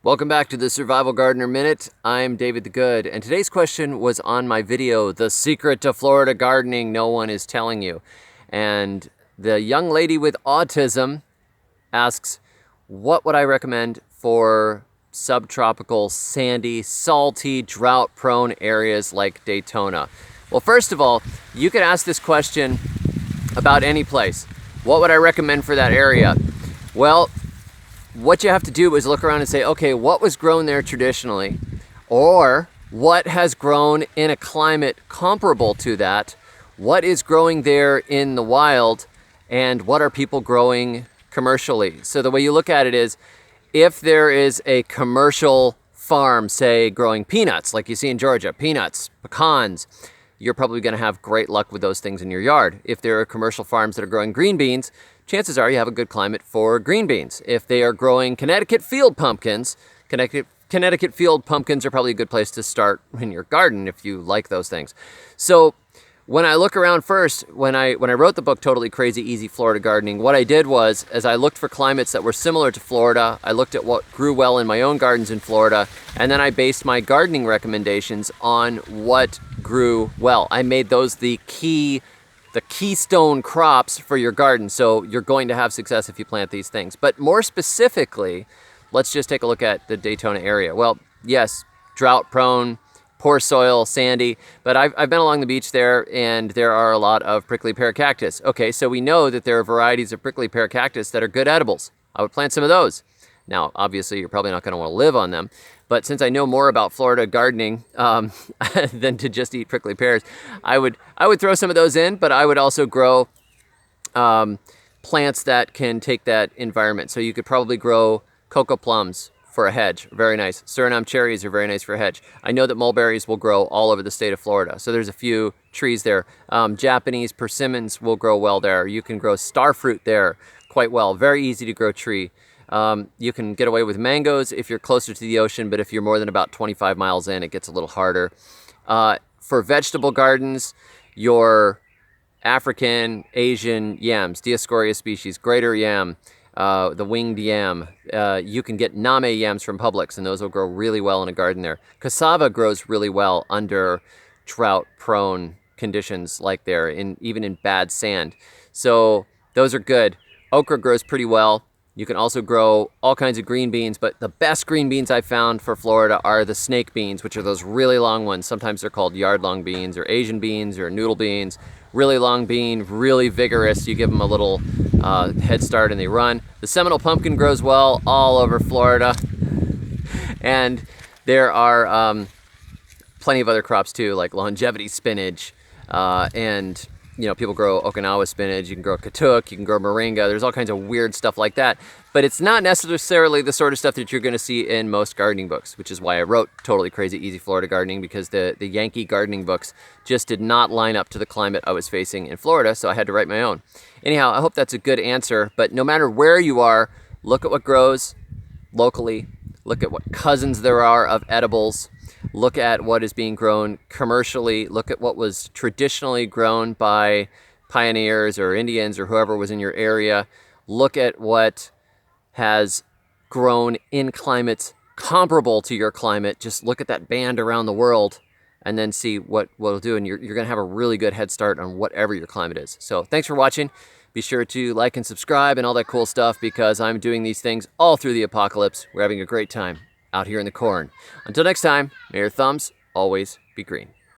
Welcome back to the Survival Gardener Minute. I'm David the Good, and today's question was on my video, The Secret to Florida Gardening No One is Telling You. And the Young Lady With Autism asks, what would I recommend for subtropical, sandy, salty, drought-prone areas like Daytona? Well, first of all, you could ask this question about any place. What would I recommend for that area? Well, what you have to do is look around and say, okay, what was grown there traditionally? Or what has grown in a climate comparable to that? What is growing there in the wild? And what are people growing commercially? So the way you look at it is, if there is a commercial farm, say, growing peanuts, like you see in Georgia, peanuts, pecans, you're probably going to have great luck with those things in your yard. If there are commercial farms that are growing green beans, chances are you have a good climate for green beans. If they are growing Connecticut field pumpkins, Connecticut field pumpkins are probably a good place to start in your garden if you like those things. So when I look around first, when I wrote the book Totally Crazy Easy Florida Gardening, what I did was, as I looked for climates that were similar to Florida, I looked at what grew well in my own gardens in Florida, and then I based my gardening recommendations on what grew well. I made those the keystone crops for your garden, so you're going to have success if you plant these things. But more specifically, let's just take a look at the Daytona area. Well, yes, drought prone, poor soil, sandy, but I've been along the beach there, and there are a lot of prickly pear cactus. Okay, so we know that there are varieties of prickly pear cactus that are good edibles. I would plant some of those. Now, obviously, you're probably not going to want to live on them, but since I know more about Florida gardening than to just eat prickly pears, I would throw some of those in, but I would also grow plants that can take that environment. So you could probably grow cocoa plums for a hedge, very nice. Suriname cherries are very nice for a hedge. I know that mulberries will grow all over the state of Florida, so there's a few trees there. Japanese persimmons will grow well there. You can grow starfruit there quite well. Very easy to grow tree. You can get away with mangoes if you're closer to the ocean, but if you're more than about 25 miles in, it gets a little harder. For vegetable gardens, your African, Asian yams, Dioscorea species, greater yam, the winged yam. You can get Name yams from Publix, and those will grow really well in a garden there. Cassava grows really well under drought-prone conditions like there, even in bad sand. So those are good. Okra grows pretty well. You can also grow all kinds of green beans, but the best green beans I've found for Florida are the snake beans, which are those really long ones. Sometimes they're called yard-long beans or Asian beans or noodle beans. Really long bean, really vigorous. You give them a little head start and they run. The Seminole Pumpkin grows well all over Florida. And there are plenty of other crops too, like longevity spinach, and people grow Okinawa spinach, you can grow katuk, you can grow moringa, there's all kinds of weird stuff like that. But it's not necessarily the sort of stuff that you're going to see in most gardening books, which is why I wrote Totally Crazy Easy Florida Gardening, because the Yankee gardening books just did not line up to the climate I was facing in Florida, so I had to write my own. Anyhow, I hope that's a good answer, but no matter where you are, look at what grows locally, look at what cousins there are of edibles, look at what is being grown commercially, look at what was traditionally grown by pioneers or Indians or whoever was in your area, look at what has grown in climates comparable to your climate, just look at that band around the world and then see what it'll do, and you're going to have a really good head start on whatever your climate is. So thanks for watching. Be sure to like and subscribe and all that cool stuff, because I'm doing these things all through the apocalypse. We're having a great time out here in the corn. Until next time, may your thumbs always be green.